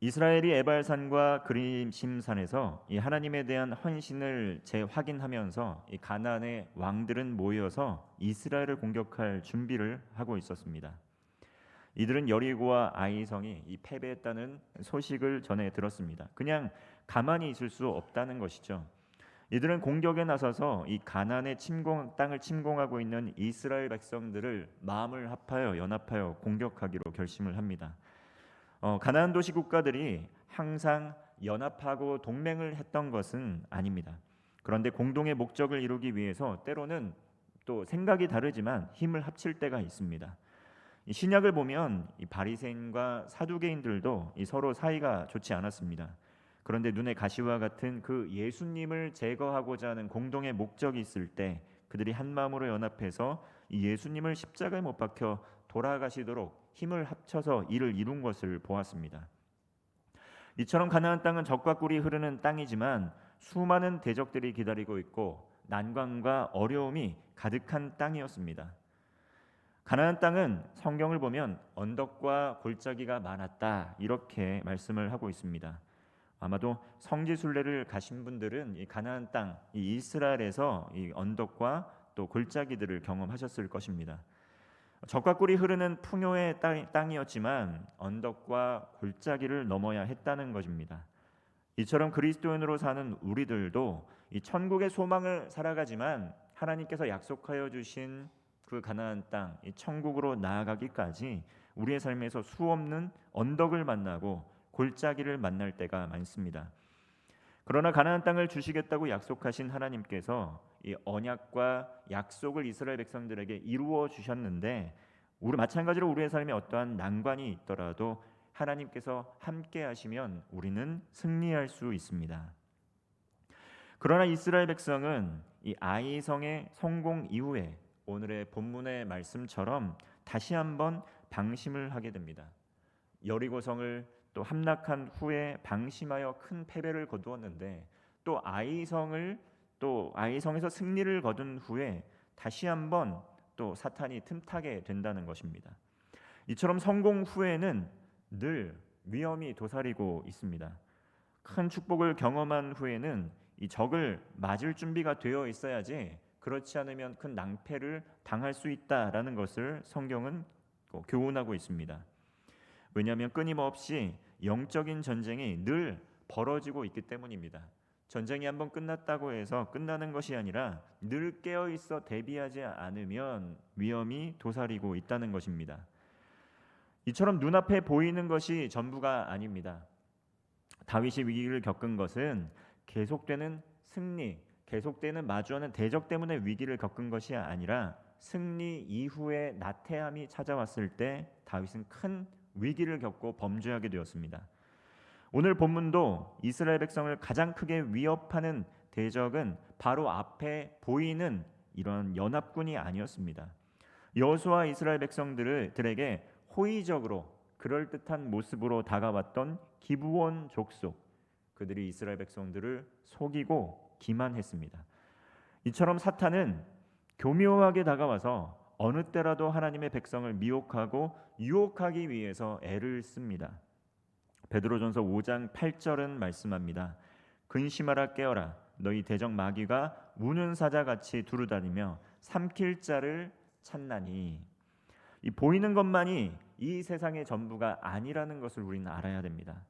이스라엘이 에발산과 그리심산에서 이 하나님에 대한 헌신을 재확인하면서 이 가나안의 왕들은 모여서 이스라엘을 공격할 준비를 하고 있었습니다. 이들은 여리고와 아이성이 이 패배했다는 소식을 전해 들었습니다. 그냥 가만히 있을 수 없다는 것이죠. 이들은 공격에 나서서 이 가나안의 땅을 침공하고 있는 이스라엘 백성들을 마음을 합하여 연합하여 공격하기로 결심을 합니다. 가나안 도시 국가들이 항상 연합하고 동맹을 했던 것은 아닙니다. 그런데 공동의 목적을 이루기 위해서 때로는 또 생각이 다르지만 힘을 합칠 때가 있습니다. 이 신약을 보면 이 바리새인과 사두개인들도 이 서로 사이가 좋지 않았습니다. 그런데 눈의 가시와 같은 그 예수님을 제거하고자 하는 공동의 목적이 있을 때 그들이 한 마음으로 연합해서 이 예수님을 십자가에 못 박혀 돌아가시도록 힘을 합쳐서 이를 이룬 것을 보았습니다. 이처럼 가나안 땅은 적과 꿀이 흐르는 땅이지만 수많은 대적들이 기다리고 있고 난관과 어려움이 가득한 땅이었습니다. 가나안 땅은 성경을 보면 언덕과 골짜기가 많았다 이렇게 말씀을 하고 있습니다. 아마도 성지순례를 가신 분들은 이 가나안 땅, 이 이스라엘에서 이 언덕과 또 골짜기들을 경험하셨을 것입니다. 적과 꿀이 흐르는 풍요의 땅이었지만 언덕과 골짜기를 넘어야 했다는 것입니다. 이처럼 그리스도인으로 사는 우리들도 이 천국의 소망을 살아가지만 하나님께서 약속하여 주신 그 가나안 땅, 이 천국으로 나아가기까지 우리의 삶에서 수없는 언덕을 만나고 골짜기를 만날 때가 많습니다. 그러나 가나안 땅을 주시겠다고 약속하신 하나님께서 이 언약과 약속을 이스라엘 백성들에게 이루어 주셨는데 마찬가지로 우리의 삶에 어떠한 난관이 있더라도 하나님께서 함께 하시면 우리는 승리할 수 있습니다. 그러나 이스라엘 백성은 이 아이성의 성공 이후에 오늘의 본문의 말씀처럼 다시 한번 방심을 하게 됩니다. 여리고성을 또 함락한 후에 방심하여 큰 패배를 거두었는데 또 아이성에서 승리를 거둔 후에 다시 한번 또 사탄이 틈타게 된다는 것입니다. 이처럼 성공 후에는 늘 위험이 도사리고 있습니다. 큰 축복을 경험한 후에는 이 적을 맞을 준비가 되어 있어야지 그렇지 않으면 큰 낭패를 당할 수 있다라는 것을 성경은 교훈하고 있습니다. 왜냐하면 끊임없이 영적인 전쟁이 늘 벌어지고 있기 때문입니다. 전쟁이 한번 끝났다고 해서 끝나는 것이 아니라 늘 깨어있어 대비하지 않으면 위험이 도사리고 있다는 것입니다. 이처럼 눈앞에 보이는 것이 전부가 아닙니다. 다윗이 위기를 겪은 것은 계속되는 승리, 계속되는 마주하는 대적 때문에 위기를 겪은 것이 아니라 승리 이후에 나태함이 찾아왔을 때 다윗은 큰 위기를 겪고 범죄하게 되었습니다. 오늘 본문도 이스라엘 백성을 가장 크게 위협하는 대적은 바로 앞에 보이는 이런 연합군이 아니었습니다. 여호수아 이스라엘 백성들에게 호의적으로 그럴듯한 모습으로 다가왔던 기브온 족속, 그들이 이스라엘 백성들을 속이고 기만했습니다. 이처럼 사탄은 교묘하게 다가와서 어느 때라도 하나님의 백성을 미혹하고 유혹하기 위해서 애를 씁니다. 베드로전서 5장 8절은 말씀합니다. 근심하라 깨어라 너희 대적 마귀가 우는 사자같이 두루다니며 삼킬 자를 찾나니. 이 보이는 것만이 이 세상의 전부가 아니라는 것을 우리는 알아야 됩니다.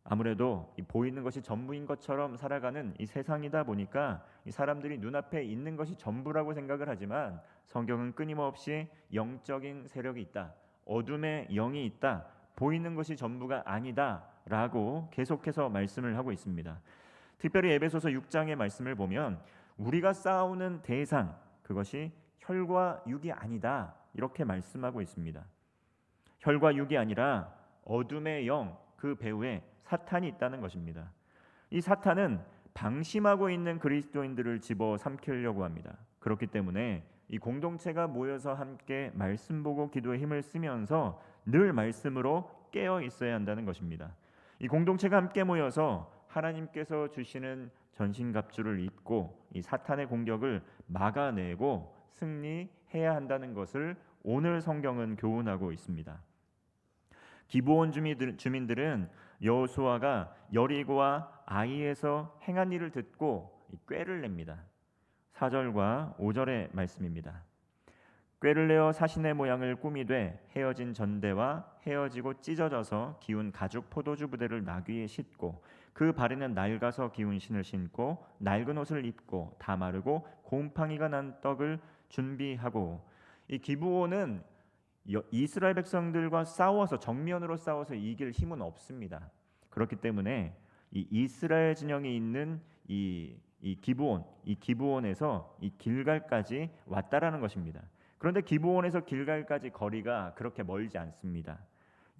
아무래도 이 보이는 것이 전부인 것처럼 살아가는 이 세상이다 보니까 이 사람들이 눈앞에 있는 것이 전부라고 생각을 하지만 성경은 끊임없이 영적인 세력이 있다, 어둠의 영이 있다, 보이는 것이 전부가 아니다라고 계속해서 말씀을 하고 있습니다. 특별히 에베소서 6장의 말씀을 보면 우리가 싸우는 대상, 그것이 혈과 육이 아니다 이렇게 말씀하고 있습니다. 혈과 육이 아니라 어둠의 영, 그 배후에 사탄이 있다는 것입니다. 이 사탄은 방심하고 있는 그리스도인들을 집어삼키려고 합니다. 그렇기 때문에 이 공동체가 모여서 함께 말씀 보고 기도에 힘을 쓰면서 늘 말씀으로 깨어 있어야 한다는 것입니다. 이 공동체가 함께 모여서 하나님께서 주시는 전신갑주를 입고 이 사탄의 공격을 막아내고 승리해야 한다는 것을 오늘 성경은 교훈하고 있습니다. 기브온 주민들은 여호수아가 여리고와 아이에서 행한 일을 듣고 꾀를 냅니다. 4절과 5절의 말씀입니다. 꾀를 내어 사신의 모양을 꾸미되 헤어진 전대와 헤어지고 찢어져서 기운 가죽 포도주 부대를 나귀에 싣고 그 발에는 낡아서 기운 신을 신고 낡은 옷을 입고 다 마르고 곰팡이가 난 떡을 준비하고, 이 기브온은 이스라엘 백성들과 싸워서 정면으로 싸워서 이길 힘은 없습니다. 그렇기 때문에 이 이스라엘 진영이 있는 이 기브온에서 이 길갈까지 왔다라는 것입니다. 그런데 기브온에서 길갈까지 거리가 그렇게 멀지 않습니다.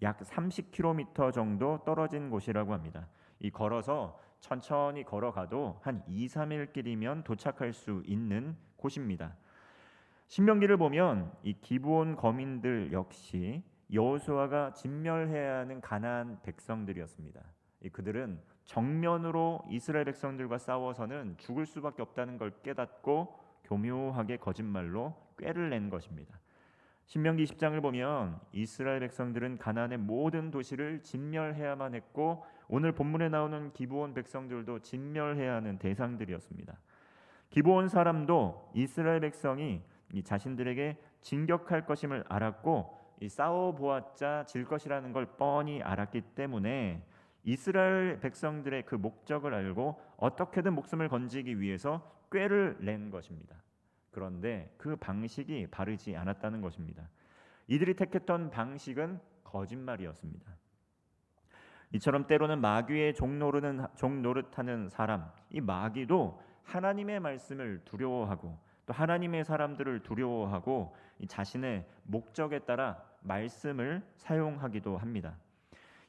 약 30km 정도 떨어진 곳이라고 합니다. 이 걸어서 천천히 걸어가도 한 2-3일 길이면 도착할 수 있는 곳입니다. 신명기를 보면 이 기브온 거민들 역시 여호수아가 진멸해야 하는 가나안 백성들이었습니다. 그들은 정면으로 이스라엘 백성들과 싸워서는 죽을 수밖에 없다는 걸 깨닫고 교묘하게 거짓말로 꾀를 낸 것입니다. 신명기 20장을 보면 이스라엘 백성들은 가나안의 모든 도시를 진멸해야만 했고, 오늘 본문에 나오는 기브온 백성들도 진멸해야 하는 대상들이었습니다. 기브온 사람도 이스라엘 백성이 이 자신들에게 진격할 것임을 알았고, 이 싸워 보았자 질 것이라는 걸 뻔히 알았기 때문에 이스라엘 백성들의 그 목적을 알고 어떻게든 목숨을 건지기 위해서 꾀를 낸 것입니다. 그런데 그 방식이 바르지 않았다는 것입니다. 이들이 택했던 방식은 거짓말이었습니다. 이처럼 때로는 마귀의 종 노릇하는 사람, 이 마귀도 하나님의 말씀을 두려워하고 또 하나님의 사람들을 두려워하고 이 자신의 목적에 따라 말씀을 사용하기도 합니다.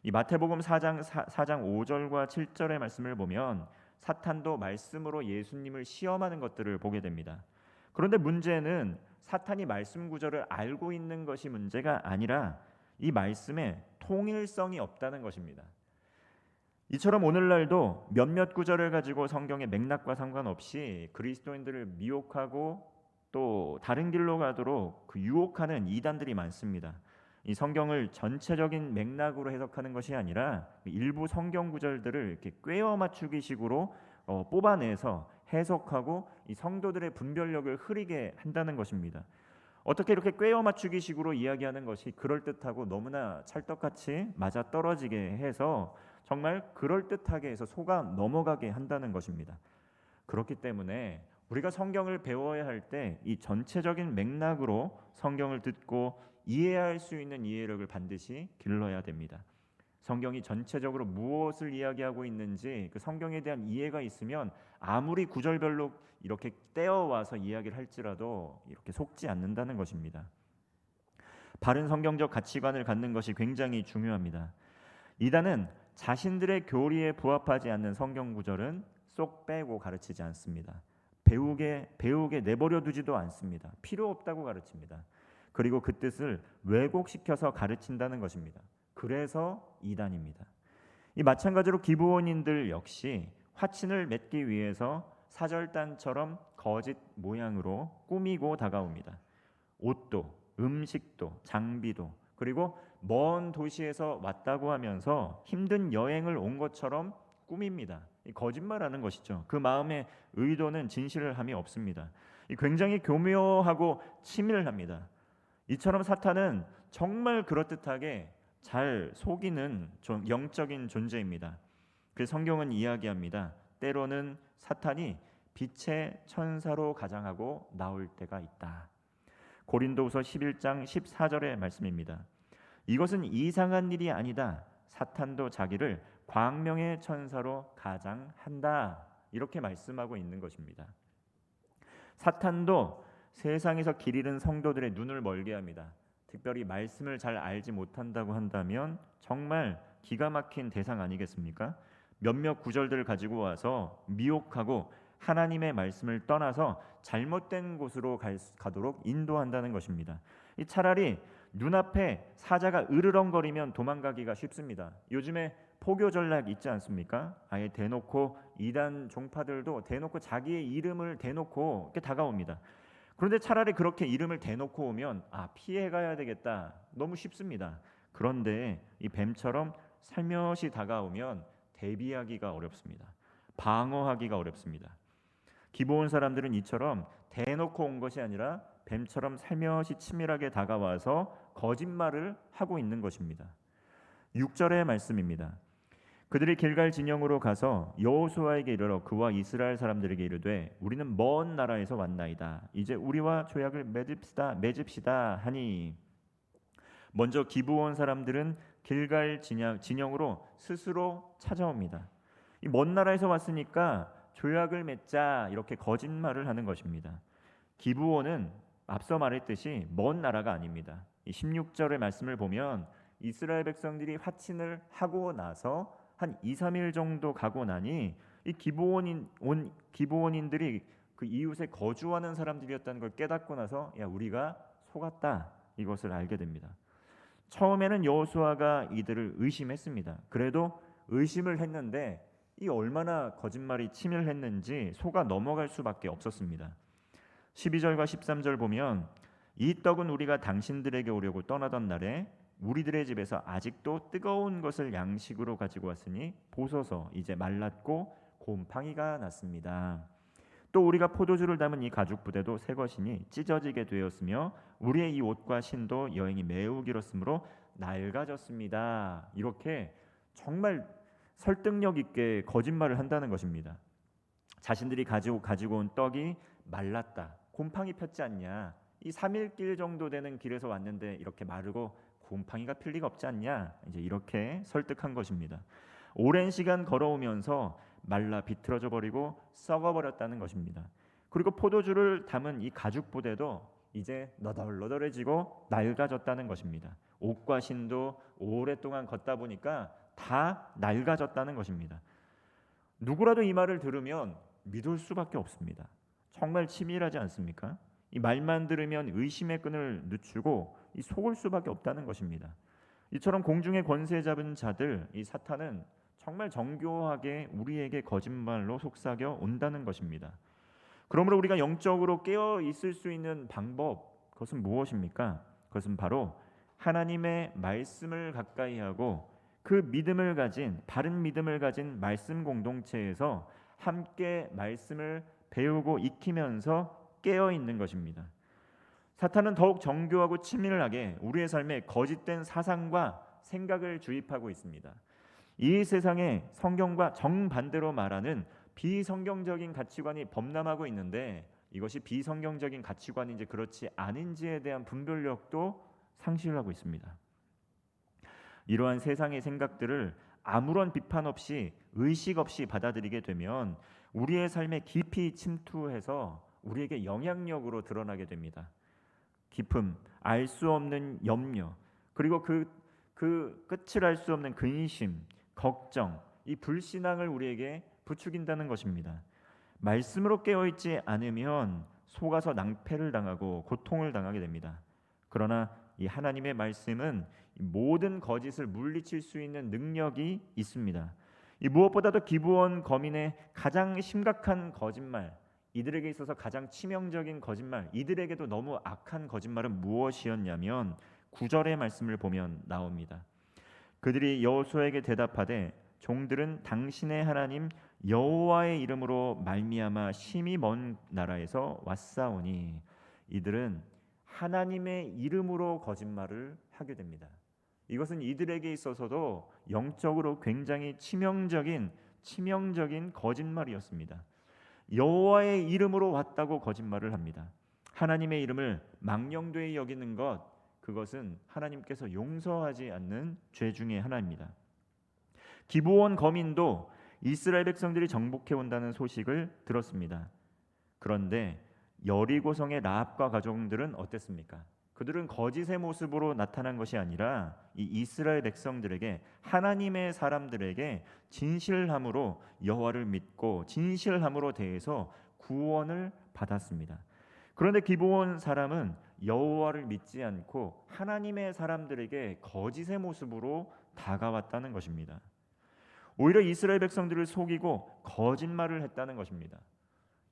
이 마태복음 4장 5절과 7절의 말씀을 보면 사탄도 말씀으로 예수님을 시험하는 것들을 보게 됩니다. 그런데 문제는 사탄이 말씀 구절을 알고 있는 것이 문제가 아니라 이 말씀에 통일성이 없다는 것입니다. 이처럼 오늘날도 몇몇 구절을 가지고 성경의 맥락과 상관없이 그리스도인들을 미혹하고 또 다른 길로 가도록 그 유혹하는 이단들이 많습니다. 이 성경을 전체적인 맥락으로 해석하는 것이 아니라 일부 성경 구절들을 이렇게 꿰어 맞추기 식으로 뽑아내서 해석하고 이 성도들의 분별력을 흐리게 한다는 것입니다. 어떻게 이렇게 꿰어 맞추기 식으로 이야기하는 것이 그럴듯하고 너무나 찰떡같이 맞아떨어지게 해서 정말 그럴듯하게 해서 속아 넘어가게 한다는 것입니다. 그렇기 때문에 우리가 성경을 배워야 할 때 이 전체적인 맥락으로 성경을 듣고 이해할 수 있는 이해력을 반드시 길러야 됩니다. 성경이 전체적으로 무엇을 이야기하고 있는지 그 성경에 대한 이해가 있으면 아무리 구절별로 이렇게 떼어와서 이야기를 할지라도 이렇게 속지 않는다는 것입니다. 바른 성경적 가치관을 갖는 것이 굉장히 중요합니다. 이단은 자신들의 교리에 부합하지 않는 성경 구절은 쏙 빼고 가르치지 않습니다. 배우게 내버려 두지도 않습니다. 필요 없다고 가르칩니다. 그리고 그 뜻을 왜곡시켜서 가르친다는 것입니다. 그래서 이단입니다. 이 마찬가지로 기브온인들 역시 화친을 맺기 위해서 사절단처럼 거짓 모양으로 꾸미고 다가옵니다. 옷도, 음식도, 장비도, 그리고 먼 도시에서 왔다고 하면서 힘든 여행을 온 것처럼 꾸밉니다. 거짓말하는 것이죠. 그 마음의 의도는 진실을 함이 없습니다. 굉장히 교묘하고 치밀합니다. 이처럼 사탄은 정말 그럴듯하게 잘 속이는 영적인 존재입니다. 그래서 성경은 이야기합니다. 때로는 사탄이 빛의 천사로 가장하고 나올 때가 있다. 고린도후서 11장 14절의 말씀입니다. 이것은 이상한 일이 아니다. 사탄도 자기를 광명의 천사로 가장한다. 이렇게 말씀하고 있는 것입니다. 사탄도 세상에서 길 잃은 성도들의 눈을 멀게 합니다. 특별히 말씀을 잘 알지 못한다고 한다면 정말 기가 막힌 대상 아니겠습니까? 몇몇 구절들을 가지고 와서 미혹하고 하나님의 말씀을 떠나서 잘못된 곳으로 가도록 인도한다는 것입니다. 차라리 눈앞에 사자가 으르렁거리면 도망가기가 쉽습니다. 요즘에 포교 전략 있지 않습니까? 아예 대놓고 이단 종파들도 대놓고 자기의 이름을 대놓고 이렇게 다가옵니다. 그런데 차라리 그렇게 이름을 대놓고 오면 피해 가야 되겠다. 너무 쉽습니다. 그런데 이 뱀처럼 살며시 다가오면 대비하기가 어렵습니다. 방어하기가 어렵습니다. 기브온 사람들은 이처럼 대놓고 온 것이 아니라 뱀처럼 살며시 치밀하게 다가와서 거짓말을 하고 있는 것입니다. 6절의 말씀입니다. 그들이 길갈 진영으로 가서 여호수아에게 이르러 그와 이스라엘 사람들에게 이르되 우리는 먼 나라에서 왔나이다. 이제 우리와 조약을 맺읍시다 하니, 먼저 기브온 사람들은 길갈 진영으로 스스로 찾아옵니다. 이 먼 나라에서 왔으니까 조약을 맺자, 이렇게 거짓말을 하는 것입니다. 기브온은 앞서 말했듯이 먼 나라가 아닙니다. 이 16절의 말씀을 보면 이스라엘 백성들이 화친을 하고 나서 한 2, 3일 정도 가고 나니 이 기브온인들이 그 이웃에 거주하는 사람들이었다는 걸 깨닫고 나서 야, 우리가 속았다, 이것을 알게 됩니다. 처음에는 여호수아가 이들을 의심했습니다. 그래도 의심을 했는데 이 얼마나 거짓말이 치밀했는지 속아 넘어갈 수밖에 없었습니다. 12절과 13절 보면 이 떡은 우리가 당신들에게 오려고 떠나던 날에 우리들의 집에서 아직도 뜨거운 것을 양식으로 가지고 왔으니 보소서 이제 말랐고 곰팡이가 났습니다. 또 우리가 포도주를 담은 이 가죽 부대도 새 것이니 찢어지게 되었으며 우리의 이 옷과 신도 여행이 매우 길었으므로 낡아졌습니다. 이렇게 정말 설득력 있게 거짓말을 한다는 것입니다. 자신들이 가지고 온 떡이 말랐다, 곰팡이 폈지 않냐, 이 3일 길 정도 되는 길에서 왔는데 이렇게 마르고 곰팡이가 필 리가 없지 않냐, 이제 이렇게 설득한 것입니다. 오랜 시간 걸어오면서 말라 비틀어져 버리고 썩어버렸다는 것입니다. 그리고 포도주를 담은 이 가죽 부대도 이제 너덜너덜해지고 낡아졌다는 것입니다. 옷과 신도 오랫동안 걷다 보니까 다 낡아졌다는 것입니다. 누구라도 이 말을 들으면 믿을 수밖에 없습니다. 정말 치밀하지 않습니까? 이 말만 들으면 의심의 끈을 늦추고 이 속을 수밖에 없다는 것입니다. 이처럼 공중의 권세 잡은 자들, 이 사탄은 정말 정교하게 우리에게 거짓말로 속삭여 온다는 것입니다. 그러므로 우리가 영적으로 깨어 있을 수 있는 방법, 그것은 무엇입니까? 그것은 바로 하나님의 말씀을 가까이 하고 그 믿음을 가진, 바른 믿음을 가진 말씀 공동체에서 함께 말씀을 배우고 익히면서 깨어 있는 것입니다. 사탄은 더욱 정교하고 치밀하게 우리의 삶에 거짓된 사상과 생각을 주입하고 있습니다. 이 세상에 성경과 정반대로 말하는 비성경적인 가치관이 범람하고 있는데 이것이 비성경적인 가치관인지 그렇지 않은지에 대한 분별력도 상실하고 있습니다. 이러한 세상의 생각들을 아무런 비판 없이 의식 없이 받아들이게 되면 우리의 삶에 깊이 침투해서 우리에게 영향력으로 드러나게 됩니다. 기쁨, 알 수 없는 염려, 그리고 그 끝을 알 수 없는 근심, 걱정, 이 불신앙을 우리에게 부추긴다는 것입니다. 말씀으로 깨어있지 않으면 속아서 낭패를 당하고 고통을 당하게 됩니다. 그러나 이 하나님의 말씀은 모든 거짓을 물리칠 수 있는 능력이 있습니다. 이 무엇보다도 기브온 거민의 가장 심각한 거짓말, 이들에게 있어서 가장 치명적인 거짓말, 이들에게도 너무 악한 거짓말은 무엇이었냐면 9절의 말씀을 보면 나옵니다. 그들이 여호수아에게 대답하되 종들은 당신의 하나님 여호와의 이름으로 말미암아 심히 먼 나라에서 왔사오니, 이들은 하나님의 이름으로 거짓말을 하게 됩니다. 이것은 이들에게 있어서도 영적으로 굉장히 치명적인 거짓말이었습니다. 여호와의 이름으로 왔다고 거짓말을 합니다. 하나님의 이름을 망령되이 여기는 것, 그것은 하나님께서 용서하지 않는 죄 중에 하나입니다. 기브온 거민도 이스라엘 백성들이 정복해 온다는 소식을 들었습니다. 그런데 여리고성의 라합과 가족들은 어땠습니까? 그들은 거짓의 모습으로 나타난 것이 아니라 이 이스라엘 백성들에게, 하나님의 사람들에게 진실함으로 여호와를 믿고 진실함으로 대해서 구원을 받았습니다. 그런데 기브온 사람은 여호와를 믿지 않고 하나님의 사람들에게 거짓의 모습으로 다가왔다는 것입니다. 오히려 이스라엘 백성들을 속이고 거짓말을 했다는 것입니다.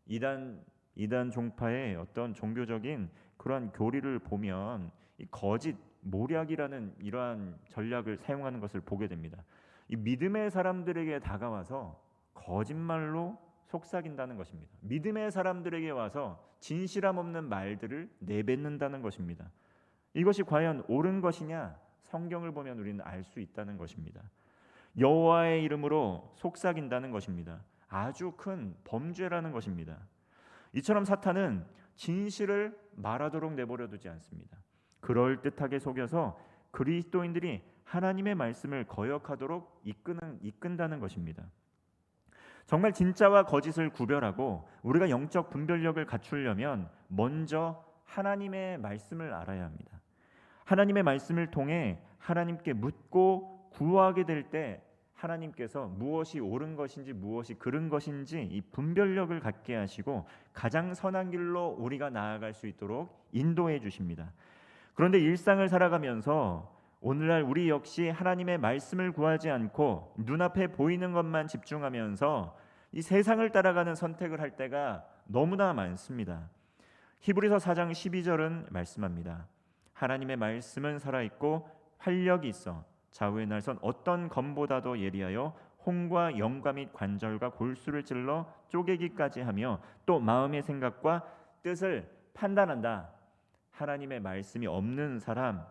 이단 종파의 어떤 종교적인 그러한 교리를 보면 이 거짓, 모략이라는 이러한 전략을 사용하는 것을 보게 됩니다. 이 믿음의 사람들에게 다가와서 거짓말로 속삭인다는 것입니다. 믿음의 사람들에게 와서 진실함 없는 말들을 내뱉는다는 것입니다. 이것이 과연 옳은 것이냐? 성경을 보면 우리는 알 수 있다는 것입니다. 여호와의 이름으로 속삭인다는 것입니다. 아주 큰 범죄라는 것입니다. 이처럼 사탄은 진실을 말하도록 내버려 두지 않습니다. 그럴듯하게 속여서 그리스도인들이 하나님의 말씀을 거역하도록 이끈다는 것입니다. 정말 진짜와 거짓을 구별하고 우리가 영적 분별력을 갖추려면 먼저 하나님의 말씀을 알아야 합니다. 하나님의 말씀을 통해 하나님께 묻고 구하게 될 때 하나님께서 무엇이 옳은 것인지 무엇이 그른 것인지 이 분별력을 갖게 하시고 가장 선한 길로 우리가 나아갈 수 있도록 인도해 주십니다. 그런데 일상을 살아가면서 오늘날 우리 역시 하나님의 말씀을 구하지 않고 눈앞에 보이는 것만 집중하면서 이 세상을 따라가는 선택을 할 때가 너무나 많습니다. 히브리서 4장 12절은 말씀합니다. 하나님의 말씀은 살아있고 활력이 있어 좌우의 날선 어떤 검보다도 예리하여 홍과 영과 및 관절과 골수를 찔러 쪼개기까지 하며 또 마음의 생각과 뜻을 판단한다. 하나님의 말씀이 없는 사람,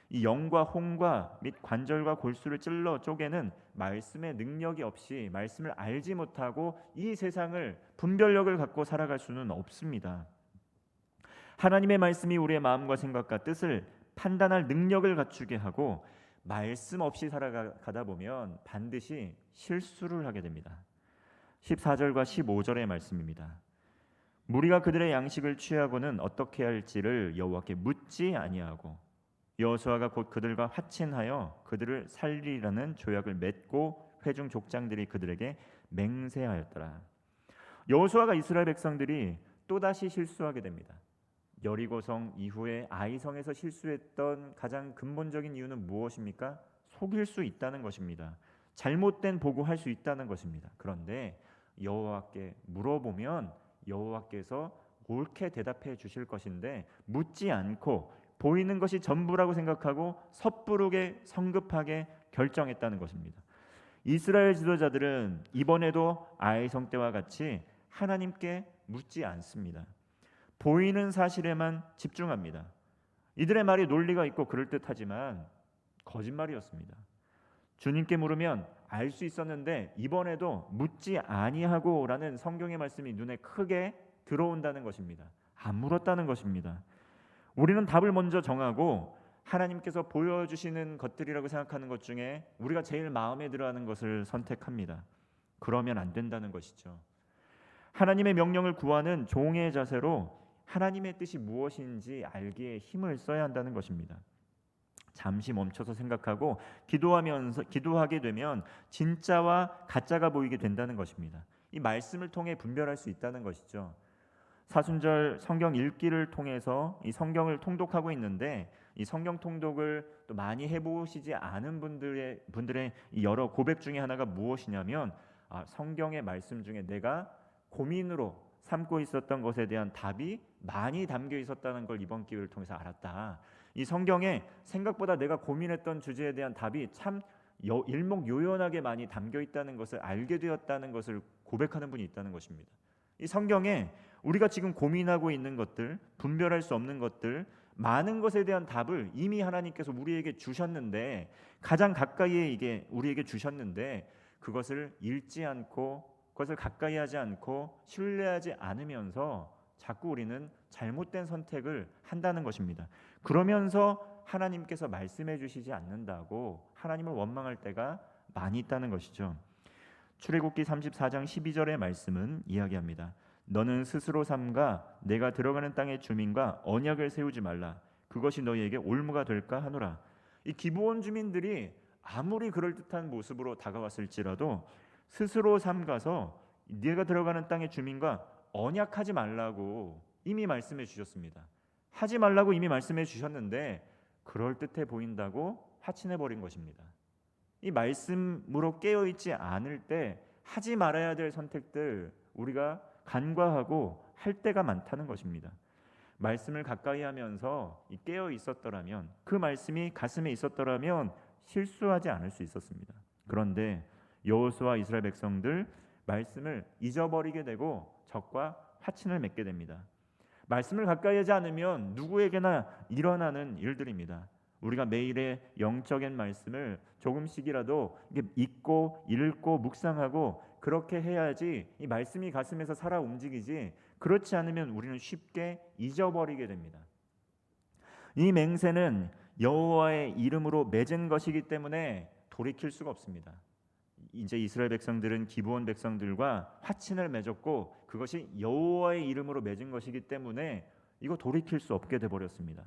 이 영과 홍과 및 관절과 골수를 찔러 쪼개는 말씀의 능력이 없이 말씀을 알지 못하고 이 세상을 분별력을 갖고 살아갈 수는 없습니다. 하나님의 말씀이 우리의 마음과 생각과 뜻을 판단할 능력을 갖추게 하고 말씀 없이 살아가다 보면 반드시 실수를 하게 됩니다. 14절과 15절의 말씀입니다. 무리가 그들의 양식을 취하고는 어떻게 할지를 여호와께 묻지 아니하고 여호수아가 곧 그들과 화친하여 그들을 살리라는 조약을 맺고 회중 족장들이 그들에게 맹세하였더라. 여호수아가 이스라엘 백성들이 또다시 실수하게 됩니다. 여리고성 이후에 아이성에서 실수했던 가장 근본적인 이유는 무엇입니까? 속일 수 있다는 것입니다. 잘못된 보고할 수 있다는 것입니다. 그런데 여호와께 물어보면 여호와께서 옳게 대답해 주실 것인데 묻지 않고 보이는 것이 전부라고 생각하고 섣부르게 성급하게 결정했다는 것입니다. 이스라엘 지도자들은 이번에도 아이성 때와 같이 하나님께 묻지 않습니다. 보이는 사실에만 집중합니다. 이들의 말이 논리가 있고 그럴듯하지만 거짓말이었습니다. 주님께 물으면 알 수 있었는데 이번에도 묻지 아니하고라는 성경의 말씀이 눈에 크게 들어온다는 것입니다. 안 물었다는 것입니다. 우리는 답을 먼저 정하고 하나님께서 보여주시는 것들이라고 생각하는 것 중에 우리가 제일 마음에 들어하는 것을 선택합니다. 그러면 안 된다는 것이죠. 하나님의 명령을 구하는 종의 자세로 하나님의 뜻이 무엇인지 알기에 힘을 써야 한다는 것입니다. 잠시 멈춰서 생각하고 기도하게 되면 진짜와 가짜가 보이게 된다는 것입니다. 이 말씀을 통해 분별할 수 있다는 것이죠. 사순절 성경 읽기를 통해서 이 성경을 통독하고 있는데 이 성경 통독을 또 많이 해보시지 않은 분들의 이 여러 고백 중에 하나가 무엇이냐면 성경의 말씀 중에 내가 고민으로 삼고 있었던 것에 대한 답이 많이 담겨 있었다는 걸 이번 기회를 통해서 알았다. 이 성경에 생각보다 내가 고민했던 주제에 대한 답이 참 일목요연하게 많이 담겨 있다는 것을 알게 되었다는 것을 고백하는 분이 있다는 것입니다. 이 성경에 우리가 지금 고민하고 있는 것들, 분별할 수 없는 것들, 많은 것에 대한 답을 이미 하나님께서 우리에게 주셨는데 가장 가까이에 이게 우리에게 주셨는데 그것을 읽지 않고 그것을 가까이 하지 않고 신뢰하지 않으면서 자꾸 우리는 잘못된 선택을 한다는 것입니다. 그러면서 하나님께서 말씀해 주시지 않는다고 하나님을 원망할 때가 많이 있다는 것이죠. 출애굽기 34장 12절의 말씀은 이야기합니다. 너는 스스로 삼가 내가 들어가는 땅의 주민과 언약을 세우지 말라. 그것이 너희에게 올무가 될까 하노라. 이 기브온 주민들이 아무리 그럴듯한 모습으로 다가왔을지라도 스스로 삼가서 네가 들어가는 땅의 주민과 언약하지 말라고 이미 말씀해 주셨습니다. 하지 말라고 이미 말씀해 주셨는데 그럴듯해 보인다고 화친해 버린 것입니다. 이 말씀으로 깨어있지 않을 때 하지 말아야 될 선택들 우리가 간과하고 할 때가 많다는 것입니다. 말씀을 가까이 하면서 깨어 있었더라면, 그 말씀이 가슴에 있었더라면 실수하지 않을 수 있었습니다. 그런데 여호수아 이스라엘 백성들 말씀을 잊어버리게 되고 적과 화친을 맺게 됩니다. 말씀을 가까이 하지 않으면 누구에게나 일어나는 일들입니다. 우리가 매일의 영적인 말씀을 조금씩이라도 읽고 읽고 묵상하고 그렇게 해야지 이 말씀이 가슴에서 살아 움직이지, 그렇지 않으면 우리는 쉽게 잊어버리게 됩니다. 이 맹세는 여호와의 이름으로 맺은 것이기 때문에 돌이킬 수가 없습니다. 이제 이스라엘 백성들은 기브온 백성들과 화친을 맺었고 그것이 여호와의 이름으로 맺은 것이기 때문에 이거 돌이킬 수 없게 돼 버렸습니다.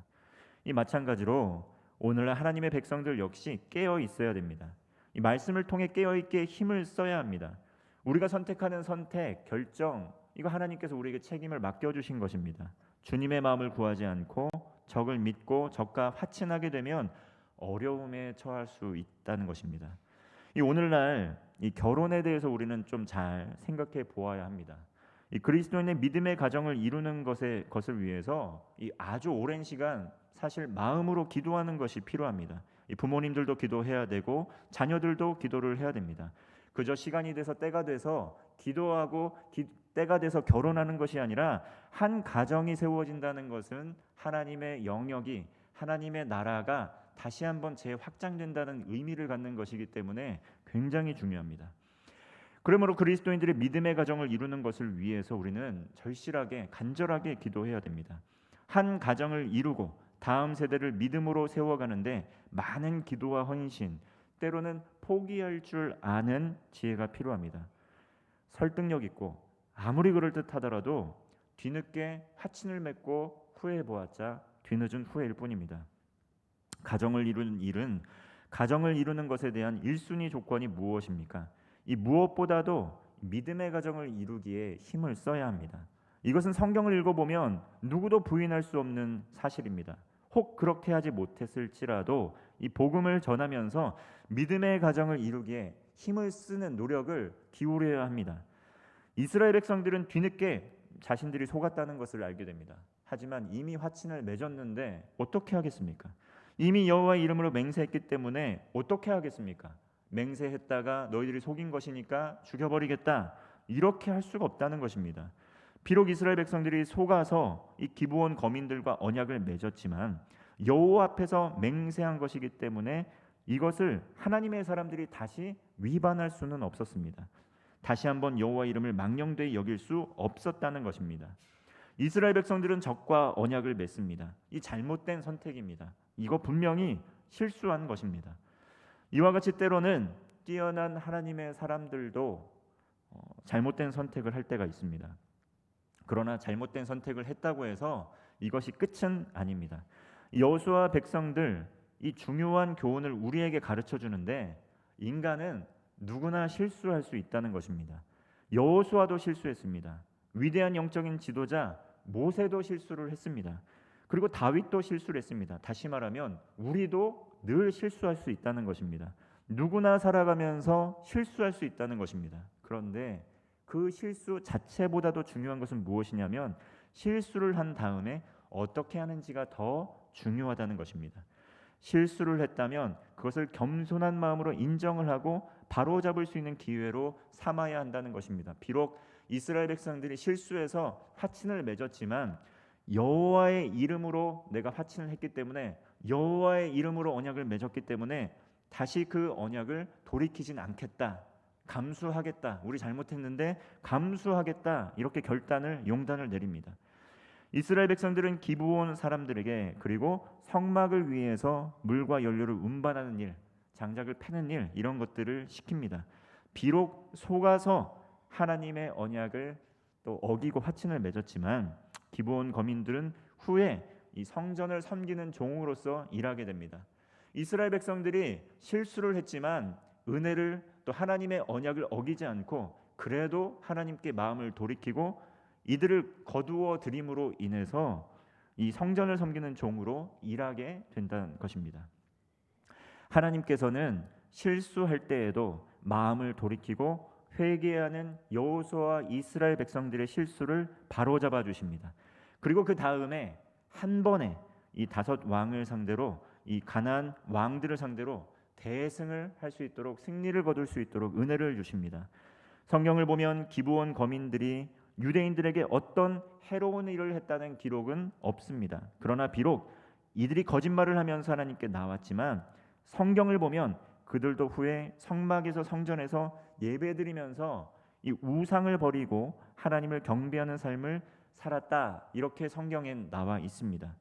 이 마찬가지로 오늘날 하나님의 백성들 역시 깨어 있어야 됩니다. 이 말씀을 통해 깨어 있게 힘을 써야 합니다. 우리가 선택하는 선택, 결정, 이거 하나님께서 우리에게 책임을 맡겨주신 것입니다. 주님의 마음을 구하지 않고 적을 믿고 적과 화친하게 되면 어려움에 처할 수 있다는 것입니다. 이 오늘날 이 결혼에 대해서 우리는 좀 잘 생각해 보아야 합니다. 이 그리스도인의 믿음의 가정을 이루는 것을 위해서 이 아주 오랜 시간 사실 마음으로 기도하는 것이 필요합니다. 이 부모님들도 기도해야 되고 자녀들도 기도를 해야 됩니다. 그저 시간이 돼서 때가 돼서 기도하고 때가 돼서 결혼하는 것이 아니라 한 가정이 세워진다는 것은 하나님의 영역이, 하나님의 나라가 다시 한번 재확장된다는 의미를 갖는 것이기 때문에 굉장히 중요합니다. 그러므로 그리스도인들의 믿음의 가정을 이루는 것을 위해서 우리는 절실하게 간절하게 기도해야 됩니다. 한 가정을 이루고 다음 세대를 믿음으로 세워가는데 많은 기도와 헌신, 때로는 포기할 줄 아는 지혜가 필요합니다. 설득력 있고 아무리 그럴듯하더라도 뒤늦게 화친을 맺고 후회해보았자 뒤늦은 후회일 뿐입니다. 가정을 이루는 일은, 가정을 이루는 것에 대한 1순위 조건이 무엇입니까? 이 무엇보다도 믿음의 가정을 이루기에 힘을 써야 합니다. 이것은 성경을 읽어보면 누구도 부인할 수 없는 사실입니다. 혹 그렇게 하지 못했을지라도 이 복음을 전하면서 믿음의 가정을 이루기에 힘을 쓰는 노력을 기울여야 합니다. 이스라엘 백성들은 뒤늦게 자신들이 속았다는 것을 알게 됩니다. 하지만 이미 화친을 맺었는데 어떻게 하겠습니까? 이미 여호와의 이름으로 맹세했기 때문에 어떻게 하겠습니까? 맹세했다가 너희들이 속인 것이니까 죽여버리겠다, 이렇게 할 수가 없다는 것입니다. 비록 이스라엘 백성들이 속아서 이 기브온 거민들과 언약을 맺었지만 여호와 앞에서 맹세한 것이기 때문에 이것을 하나님의 사람들이 다시 위반할 수는 없었습니다. 다시 한번 여호와 이름을 망령되이 여길 수 없었다는 것입니다. 이스라엘 백성들은 적과 언약을 맺습니다. 이 잘못된 선택입니다. 이거 분명히 실수한 것입니다. 이와 같이 때로는 뛰어난 하나님의 사람들도 잘못된 선택을 할 때가 있습니다. 그러나 잘못된 선택을 했다고 해서 이것이 끝은 아닙니다. 여호수아 백성들, 이 중요한 교훈을 우리에게 가르쳐 주는데 인간은 누구나 실수할 수 있다는 것입니다. 여호수아도 실수했습니다. 위대한 영적인 지도자 모세도 실수를 했습니다. 그리고 다윗도 실수를 했습니다. 다시 말하면 우리도 늘 실수할 수 있다는 것입니다. 누구나 살아가면서 실수할 수 있다는 것입니다. 그런데 그 실수 자체보다도 중요한 것은 무엇이냐면 실수를 한 다음에 어떻게 하는지가 더 중요하다는 것입니다. 실수를 했다면 그것을 겸손한 마음으로 인정을 하고 바로잡을 수 있는 기회로 삼아야 한다는 것입니다. 비록 이스라엘 백성들이 실수해서 화친을 맺었지만 여호와의 이름으로 내가 화친을 했기 때문에, 여호와의 이름으로 언약을 맺었기 때문에 다시 그 언약을 돌이키진 않겠다, 감수하겠다, 우리 잘못했는데 감수하겠다, 이렇게 용단을 내립니다. 이스라엘 백성들은 기브온 사람들에게 그리고 성막을 위해서 물과 연료를 운반하는 일, 장작을 패는 일, 이런 것들을 시킵니다. 비록 속아서 하나님의 언약을 또 어기고 화친을 맺었지만 기브온 거민들은 후에 이 성전을 섬기는 종으로서 일하게 됩니다. 이스라엘 백성들이 실수를 했지만 은혜를, 또 하나님의 언약을 어기지 않고 그래도 하나님께 마음을 돌이키고 이들을 거두어 들임으로 인해서 이 성전을 섬기는 종으로 일하게 된다는 것입니다. 하나님께서는 실수할 때에도 마음을 돌이키고 회개하는 여호수아와 이스라엘 백성들의 실수를 바로잡아 주십니다. 그리고 그 다음에 한 번에 이 5왕을 상대로, 이 가나안 왕들을 상대로 대승을 할 수 있도록, 승리를 거둘 수 있도록 은혜를 주십니다. 성경을 보면 기브온 거민들이 유대인들에게 어떤 해로운 일을 했다는 기록은 없습니다. 그러나 비록 이들이 거짓말을 하면서 하나님께 나왔지만 성경을 보면 그들도 후에 성막에서, 성전에서 예배드리면서 이 우상을 버리고 하나님을 경배하는 삶을 살았다, 이렇게 성경엔 나와 있습니다.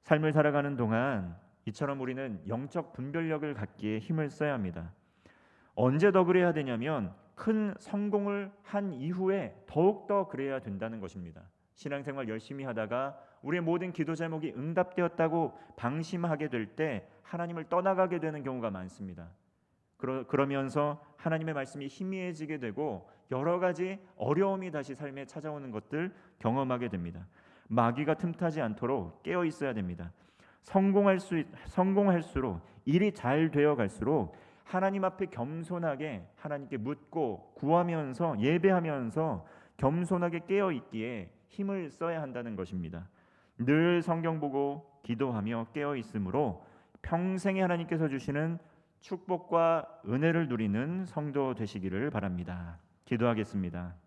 삶을 살아가는 동안 이처럼 우리는 영적 분별력을 갖기에 힘을 써야 합니다. 언제 더 그래야 되냐면 큰 성공을 한 이후에 더욱더 그래야 된다는 것입니다. 신앙생활 열심히 하다가 우리의 모든 기도 제목이 응답되었다고 방심하게 될 때 하나님을 떠나가게 되는 경우가 많습니다. 그러면서 하나님의 말씀이 희미해지게 되고 여러 가지 어려움이 다시 삶에 찾아오는 것들 경험하게 됩니다. 마귀가 틈타지 않도록 깨어 있어야 됩니다. 성공할수록, 일이 잘 되어 갈수록 하나님 앞에 겸손하게 하나님께 묻고 구하면서 예배하면서 겸손하게 깨어 있기에 힘을 써야 한다는 것입니다. 늘 성경 보고 기도하며 깨어 있으므로 평생에 하나님께서 주시는 축복과 은혜를 누리는 성도 되시기를 바랍니다. 기도하겠습니다.